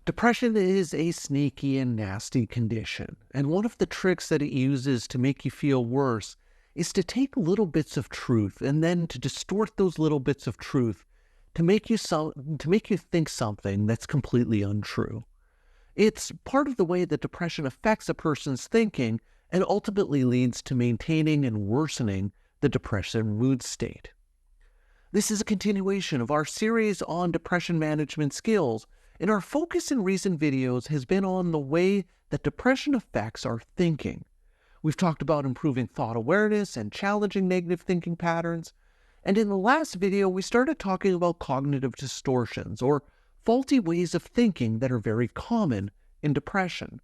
Depression is a sneaky and nasty condition, and one of the tricks that it uses to make you feel worse is to take little bits of truth and then to distort those little bits of truth to make you think something that's completely untrue. It's part of the way that depression affects a person's thinking and ultimately leads to maintaining and worsening the depression mood state. This is a continuation of our series on depression management skills, and our focus in recent videos has been on the way that depression affects our thinking. We've talked about improving thought awareness and challenging negative thinking patterns, and in the last video we started talking about cognitive distortions, or faulty ways of thinking that are very common in depression.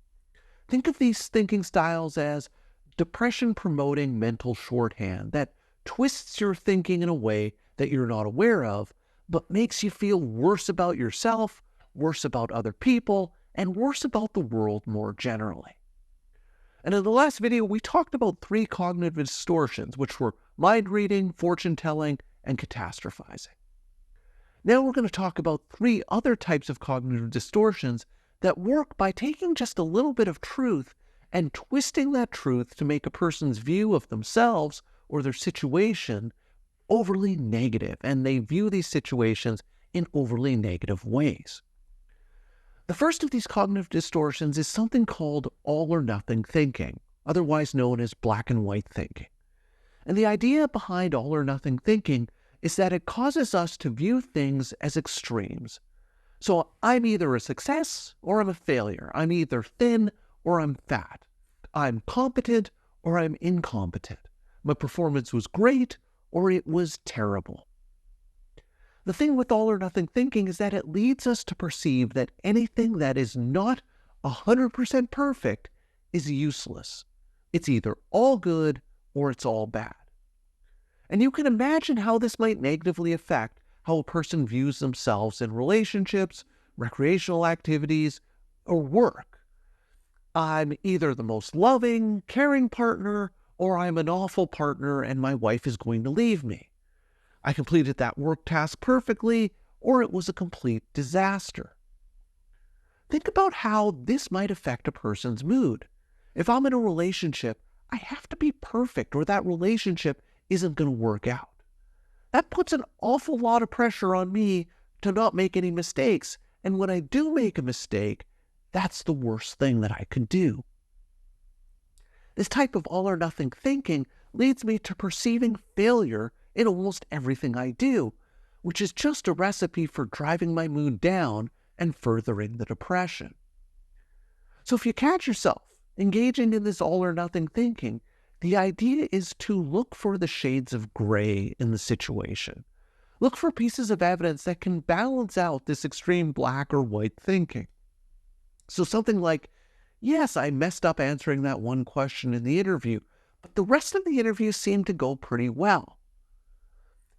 Think of these thinking styles as depression-promoting mental shorthand that twists your thinking in a way that you're not aware of, but makes you feel worse about yourself, worse about other people, and worse about the world more generally. And in the last video, we talked about 3 cognitive distortions, which were mind reading, fortune telling, and catastrophizing. Now we're going to talk about 3 other types of cognitive distortions that work by taking just a little bit of truth and twisting that truth to make a person's view of themselves or their situation overly negative, and they view these situations in overly negative ways. The first of these cognitive distortions is something called all or nothing thinking, otherwise known as black and white thinking. And the idea behind all or nothing thinking is that it causes us to view things as extremes. So I'm either a success or I'm a failure. I'm either thin or I'm fat. I'm competent or I'm incompetent. My performance was great or it was terrible. The thing with all or nothing thinking is that it leads us to perceive that anything that is not 100% perfect is useless. It's either all good or it's all bad. And you can imagine how this might negatively affect how a person views themselves in relationships, recreational activities, or work. I'm either the most loving, caring partner, or I'm an awful partner and my wife is going to leave me. I completed that work task perfectly, or it was a complete disaster. Think about how this might affect a person's mood. If I'm in a relationship, I have to be perfect or that relationship isn't going to work out. That puts an awful lot of pressure on me to not make any mistakes, and when I do make a mistake, that's the worst thing that I could do. This type of all or nothing thinking leads me to perceiving failure in almost everything I do, which is just a recipe for driving my mood down and furthering the depression. So if you catch yourself engaging in this all or nothing thinking, the idea is to look for the shades of gray in the situation. Look for pieces of evidence that can balance out this extreme black or white thinking. So something like, yes, I messed up answering that one question in the interview, but the rest of the interview seemed to go pretty well.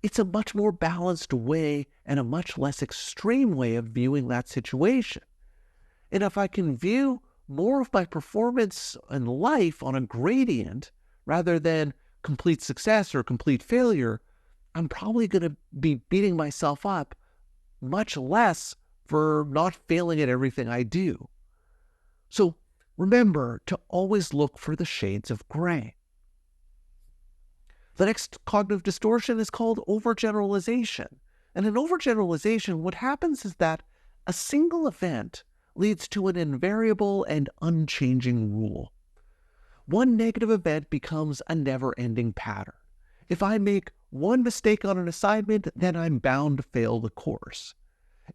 It's a much more balanced way and a much less extreme way of viewing that situation. And if I can view more of my performance in life on a gradient rather than complete success or complete failure, I'm probably going to be beating myself up much less for not failing at everything I do. So remember to always look for the shades of gray. The next cognitive distortion is called overgeneralization. And in overgeneralization, what happens is that a single event leads to an invariable and unchanging rule. One negative event becomes a never-ending pattern. If I make one mistake on an assignment, then I'm bound to fail the course.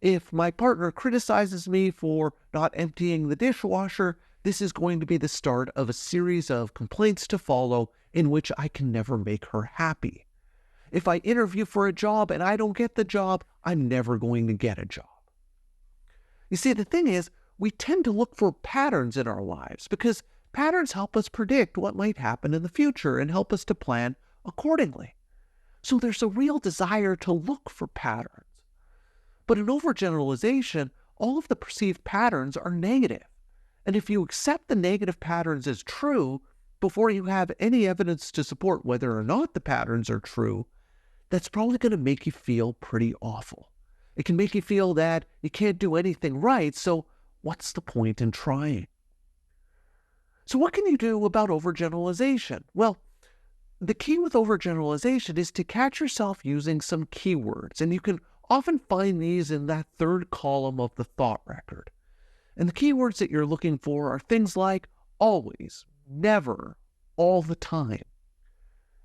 If my partner criticizes me for not emptying the dishwasher, this is going to be the start of a series of complaints to follow in which I can never make her happy. If I interview for a job and I don't get the job, I'm never going to get a job. You see, the thing is, we tend to look for patterns in our lives because patterns help us predict what might happen in the future and help us to plan accordingly. So there's a real desire to look for patterns. But in overgeneralization, all of the perceived patterns are negative. And if you accept the negative patterns as true before you have any evidence to support whether or not the patterns are true, that's probably going to make you feel pretty awful. It can make you feel that you can't do anything right, so what's the point in trying? So what can you do about overgeneralization? Well, the key with overgeneralization is to catch yourself using some keywords, and you can often find these in that third column of the thought record. And the keywords that you're looking for are things like always, never, all the time.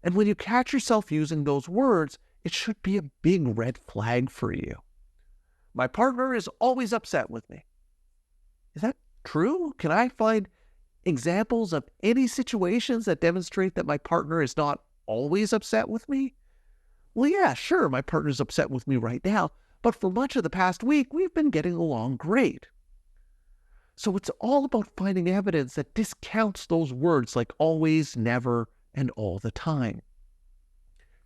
And when you catch yourself using those words, it should be a big red flag for you. My partner is always upset with me. Is that true? Can I find examples of any situations that demonstrate that my partner is not always upset with me? Well, yeah, sure, my partner's upset with me right now, but for much of the past week, we've been getting along great. So it's all about finding evidence that discounts those words like always, never, and all the time.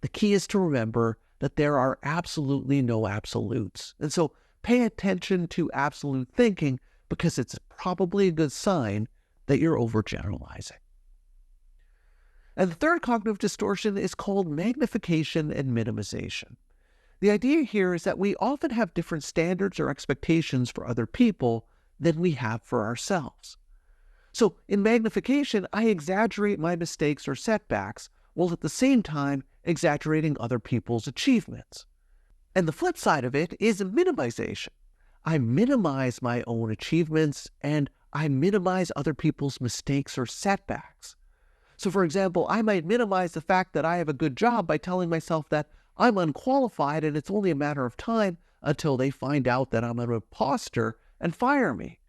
The key is to remember that there are absolutely no absolutes. And so pay attention to absolute thinking because it's probably a good sign that you're overgeneralizing. And the third cognitive distortion is called magnification and minimization. The idea here is that we often have different standards or expectations for other people than we have for ourselves. So in magnification, I exaggerate my mistakes or setbacks, while at the same time exaggerating other people's achievements. And the flip side of it is minimization. I minimize my own achievements and I minimize other people's mistakes or setbacks. So for example, I might minimize the fact that I have a good job by telling myself that I'm unqualified and it's only a matter of time until they find out that I'm an imposter and fire me.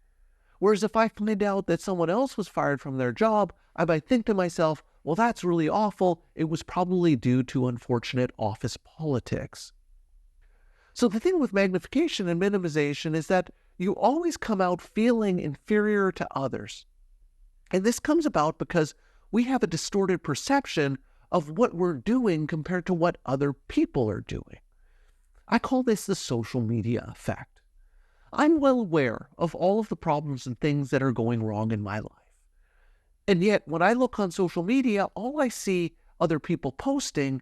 Whereas if I find out that someone else was fired from their job, I might think to myself, well, that's really awful. It was probably due to unfortunate office politics. So the thing with magnification and minimization is that you always come out feeling inferior to others. And this comes about because we have a distorted perception of what we're doing compared to what other people are doing. I call this the social media effect. I'm well aware of all of the problems and things that are going wrong in my life. And yet, when I look on social media, all I see other people posting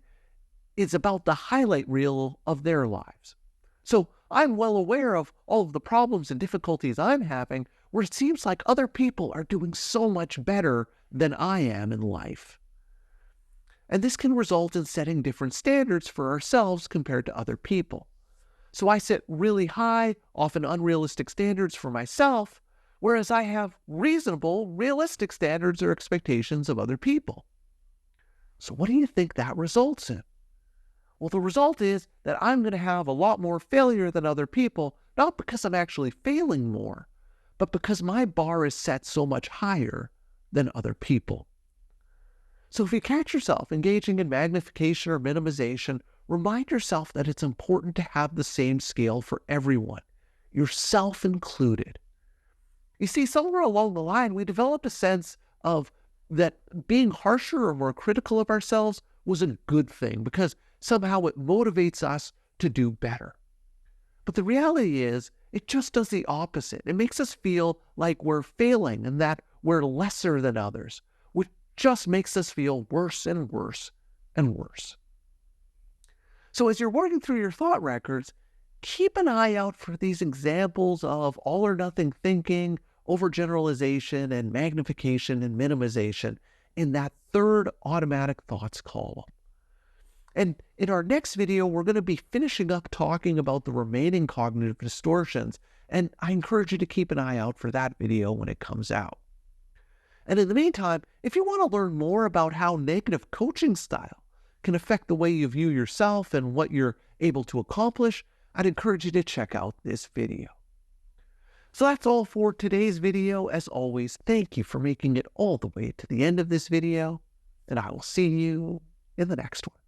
is about the highlight reel of their lives. So I'm well aware of all of the problems and difficulties I'm having, where it seems like other people are doing so much better than I am in life. And this can result in setting different standards for ourselves compared to other people. So I set really high, often unrealistic standards for myself, whereas I have reasonable, realistic standards or expectations of other people. So what do you think that results in? Well, the result is that I'm going to have a lot more failure than other people, not because I'm actually failing more, but because my bar is set so much higher than other people. So if you catch yourself engaging in magnification or minimization, remind yourself that it's important to have the same scale for everyone, yourself included. You see, somewhere along the line, we developed a sense of that being harsher or more critical of ourselves was a good thing because somehow it motivates us to do better. But the reality is, it just does the opposite. It makes us feel like we're failing and that we're lesser than others, which just makes us feel worse and worse and worse. So as you're working through your thought records, keep an eye out for these examples of all or nothing thinking, overgeneralization, and magnification and minimization in that third automatic thoughts column. And in our next video, we're going to be finishing up talking about the remaining cognitive distortions, and I encourage you to keep an eye out for that video when it comes out. And in the meantime, if you want to learn more about how negative coaching style can affect the way you view yourself and what you're able to accomplish, I'd encourage you to check out this video. So that's all for today's video. As always, thank you for making it all the way to the end of this video, and I will see you in the next one.